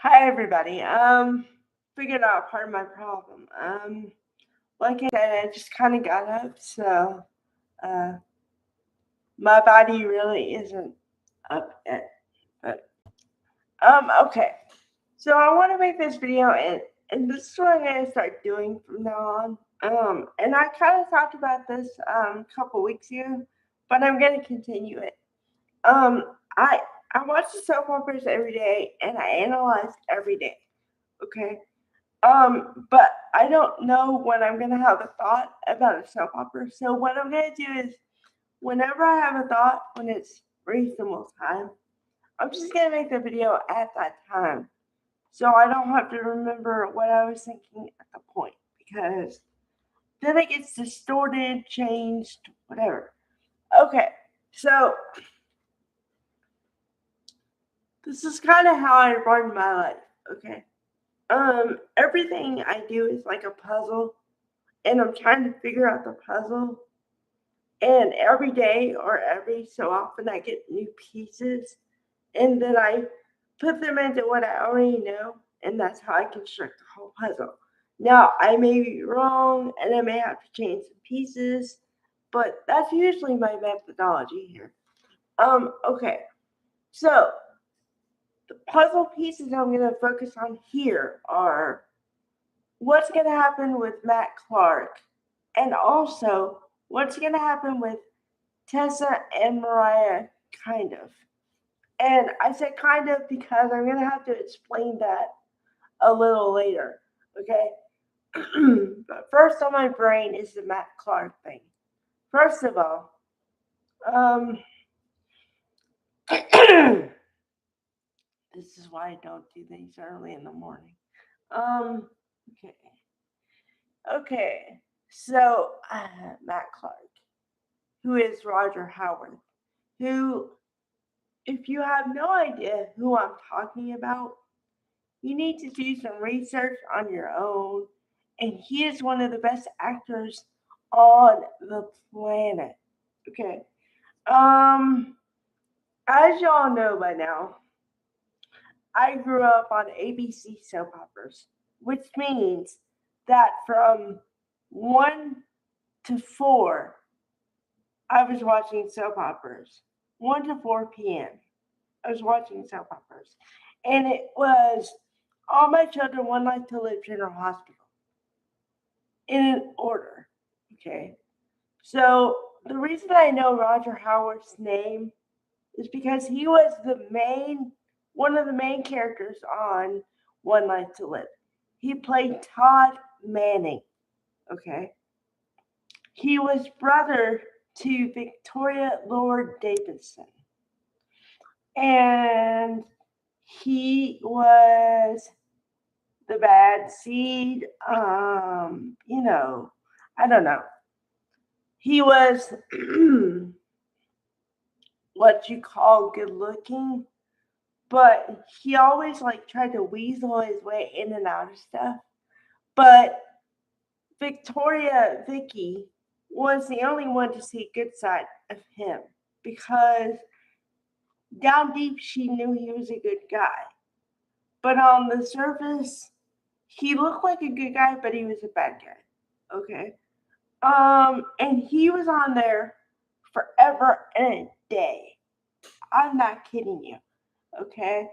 Hi everybody. Figured out part of my problem. Like I said, I just kind of got up, so uh, my body really isn't up yet. But okay. So I want to make this video, and this is what I'm gonna start doing from now on. And I kind of talked about this a couple weeks ago, but I'm gonna continue it. Um, I I watch the soap operas every day, and I analyze every day. Okay. But I don't know when I'm gonna have a thought about a soap opera. So what I'm gonna do is whenever I have a thought when it's reasonable time, I'm just gonna make the video at that time. So I don't have to remember what I was thinking at the point because then it gets distorted, changed, whatever. Okay, so this is kind of how I run my life. Okay. Everything I do is like a puzzle, and I'm trying to figure out the puzzle. And every day or every so often, I get new pieces, and then I put them into what I already know, and that's how I construct the whole puzzle. Now, I may be wrong, and I may have to change some pieces, but that's usually my methodology here. Okay, so the puzzle pieces I'm going to focus on here are what's going to happen with Matt Clark, and also what's going to happen with Tessa and Mariah, kind of. And I said kind of because I'm going to have to explain that a little later, okay? But first on my brain is the Matt Clark thing. First of all, um, this is why I don't do things early in the morning. Um, okay. Okay. So, Matt Clark, who is Roger Howard, who, if you have no idea who I'm talking about, you need to do some research on your own. And he is one of the best actors on the planet. Okay. Um, as y'all know by now, I grew up on ABC soap operas, which means that from 1 to 4, I was watching soap operas. 1 to 4 p.m. I was watching soap operas. And it was All My Children, One Life to Live, General Hospital, in an order. Okay. So the reason I know Roger Howard's name is because he was one of the main characters on One Life to Live. He played Todd Manning. Okay. He was brother to Victoria Lord Davidson. And he was the bad seed. I don't know. He was what you call good looking, but he always like tried to weasel his way in and out of stuff. But Vicky, was the only one to see a good side of him because down deep she knew he was a good guy. But on the surface, he looked like a good guy, but he was a bad guy. Okay. And he was on there forever and a day. I'm not kidding you. Okay.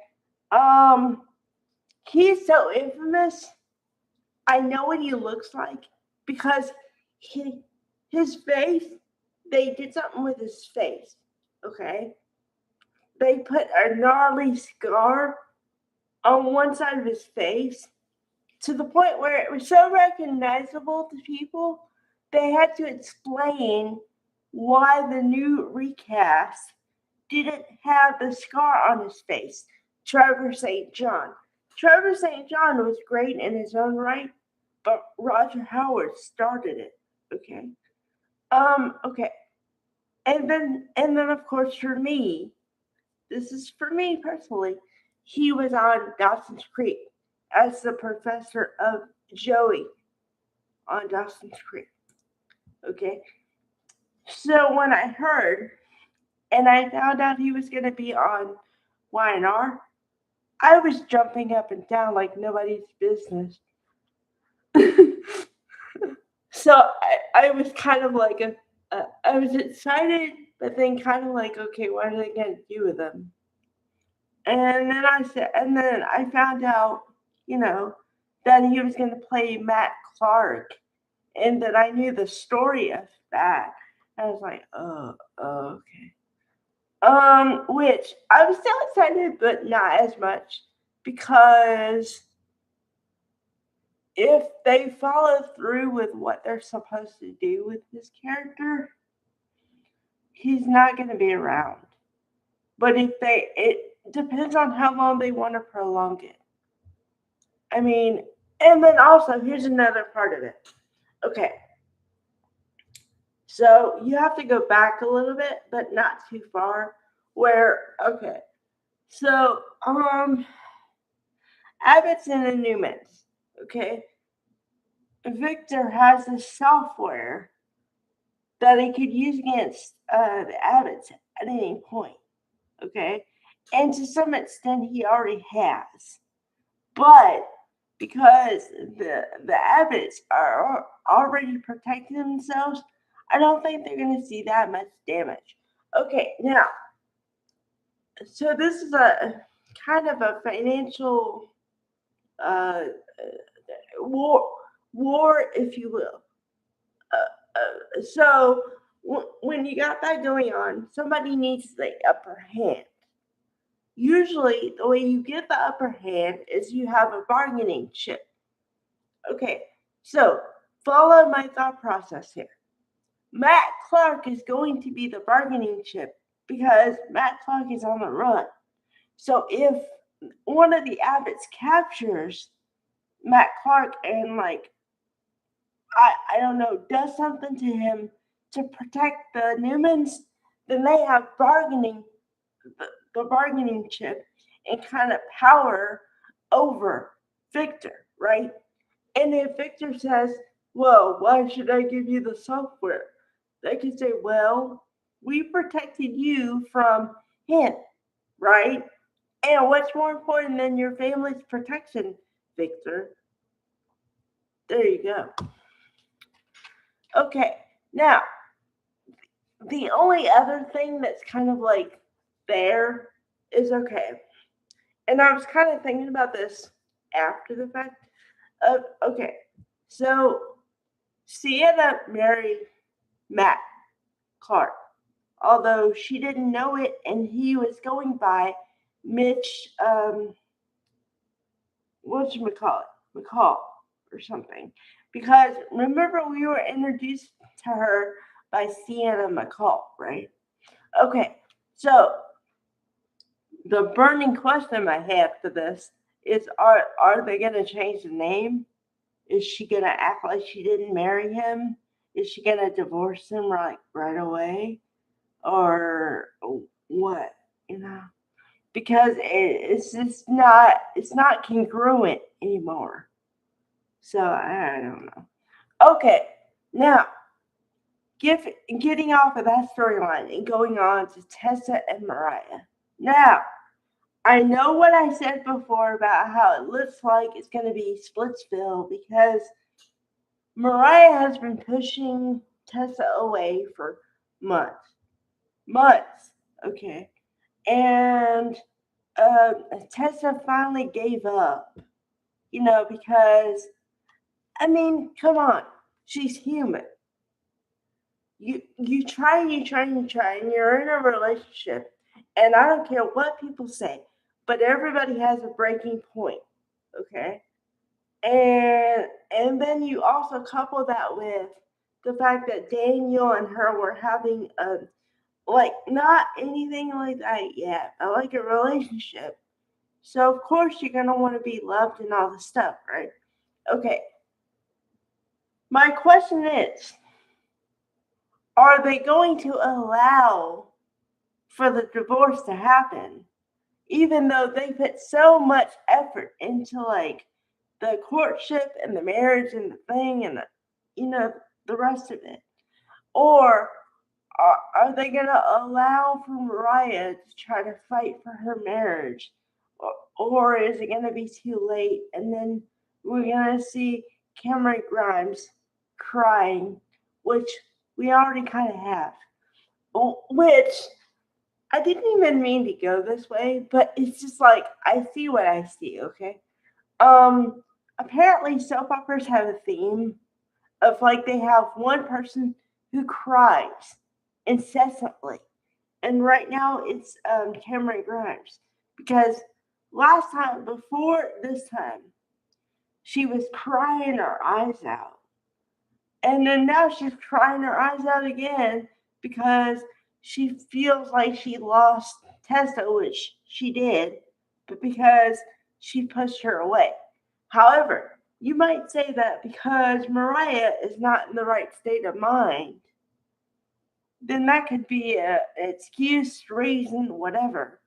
Um, he's so infamous. I know what he looks like because he, his face, they did something with his face. Okay. They put a gnarly scar on one side of his face to the point where it was so recognizable to people, they had to explain why the new recast didn't have the scar on his face. Trevor St. John. Trevor St. John was great in his own right, but Roger Howard started it. Okay. Okay. And then of course for me, this is for me personally, he was on Dawson's Creek as the professor of Joey on Dawson's Creek. Okay. So when I heard and I found out he was going to be on Y&R, I was jumping up and down like nobody's business. So I was kind of like I was excited, but then kind of like, okay, what are they gonna do with them? And then I found out, you know, that he was gonna play Matt Clark, and that I knew the story of that. I was like, oh, okay. Which I was still excited, but not as much because if they follow through with what they're supposed to do with this character, he's not going to be around. But it depends on how long they want to prolong it. I mean, and then also, here's another part of it. Okay, so you have to go back a little bit, but not too far. Okay, so Abbott's and the Newmans. Okay, Victor has this software that he could use against the Abbotts at any point. Okay, and to some extent he already has, but because the Abbotts are already protecting themselves, I don't think they're going to see that much damage. Okay, now, so this is a kind of a financial uh, war, if you will. When you got that going on, somebody needs the upper hand. Usually, the way you get the upper hand is you have a bargaining chip. Okay, so follow my thought process here. Matt Clark is going to be the bargaining chip because Matt Clark is on the run. So if one of the Abbotts captures Matt Clark and like I don't know, does something to him to protect the Newmans, then they have the bargaining chip and kind of power over Victor, right? And if Victor says, well, why should I give you the software? They can say, well, we protected you from him, right? And what's more important than your family's protection, Victor? There you go. Okay, now, the only other thing that's kind of like there is okay. And I was kind of thinking about this after the fact. Okay, so Sienna married Matt Clark, although she didn't know it, and he was going by Mitch, whatchamacallit, McCall or something. Because remember, we were introduced to her by Sienna McCall, right? Okay, so the burning question I have for this is are they going to change the name? Is she going to act like she didn't marry him? Is she going to divorce him right away? Or what? You know? Because it's just not congruent anymore. So I don't know. Okay, now getting off of that storyline and going on to Tessa and Mariah. Now, I know what I said before about how it looks like it's going to be Splitsville because Mariah has been pushing Tessa away for months. Months, okay. And Tessa finally gave up, because, I mean, come on, she's human. You try, and you're in a relationship, and I don't care what people say, but everybody has a breaking point, okay? And then you also couple that with the fact that Daniel and her were having a like not anything like that yet, but like a relationship. So of course you're gonna want to be loved and all this stuff, right? Okay. My question is, are they going to allow for the divorce to happen, even though they put so much effort into like the courtship and the marriage and the thing and the rest of it? Or are they going to allow for Mariah to try to fight for her marriage or is it going to be too late? And then we're going to see Cameron Grimes crying, which we already kind of have. Which I didn't even mean to go this way, but it's just like I see what I see, okay? Apparently soap operas have a theme of like they have one person who cries incessantly. And right now it's Cameron Grimes. Because last time, before this time, she was crying her eyes out. And then now she's crying her eyes out again because she feels like she lost Tessa, which she did, but because she pushed her away. However, you might say that because Mariah is not in the right state of mind, then that could be an excuse, reason, whatever,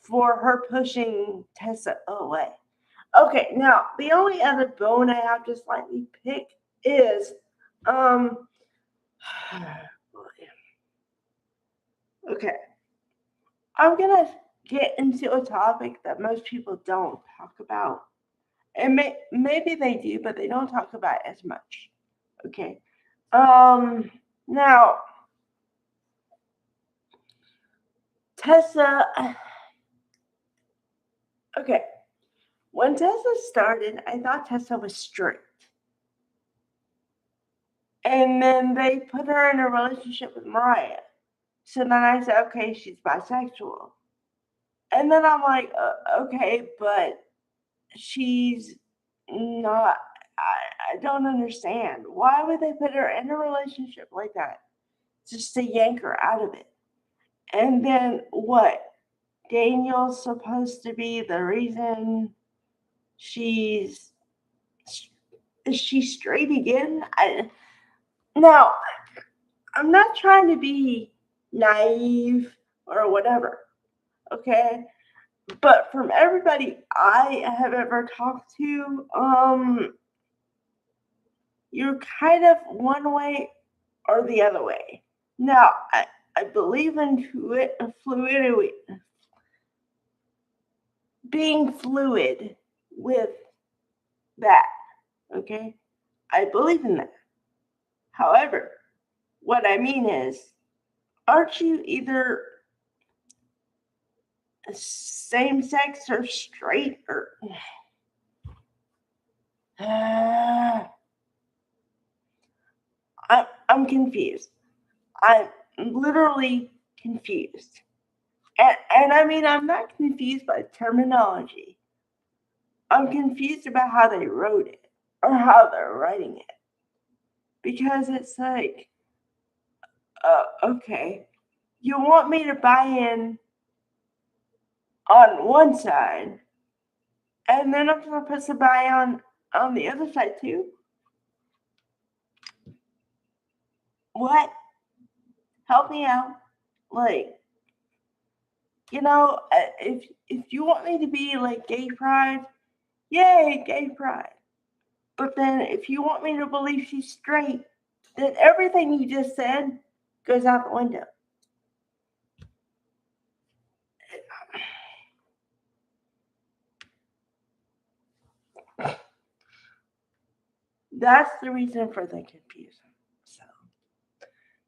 for her pushing Tessa away. Okay, now the only other bone I have to slightly pick is okay. I'm gonna get into a topic that most people don't talk about. And maybe they do, but they don't talk about it as much. Okay. Now Tessa. Okay. When Tessa started, I thought Tessa was straight. And then they put her in a relationship with Mariah. So then I said, okay, she's bisexual. And then I'm like, okay, but she's not. I don't understand. Why would they put her in a relationship like that? Just to yank her out of it. And then what? Daniel's supposed to be the reason she's. Is she straight again? Now, I'm not trying to be naive or whatever, okay? But from everybody I have ever talked to, you're kind of one way or the other way. Now, I believe in fluidity, being fluid with that, okay? I believe in that. However, what I mean is, aren't you either same sex or straight or I'm confused. I'm literally confused. And I mean, I'm not confused by terminology. I'm confused about how they wrote it or how they're writing it. Because it's like, okay, you want me to buy in on one side, and then I'm supposed to buy on the other side too? What? Help me out. Like, if you want me to be like gay pride, yay, gay pride. But then if you want me to believe she's straight, then everything you just said goes out the window. That's the reason for the confusion. So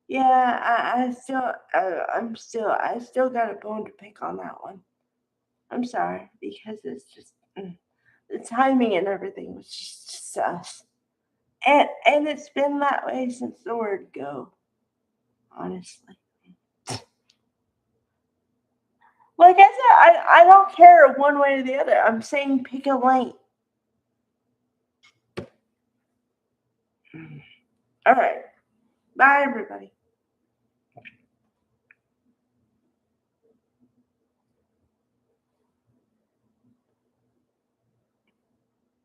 yeah, I still got a bone to pick on that one. I'm sorry because it's just the timing and everything was just sus. And it's been that way since the word go, honestly. Like I said, I don't care one way or the other. I'm saying pick a lane. All right. Bye, everybody.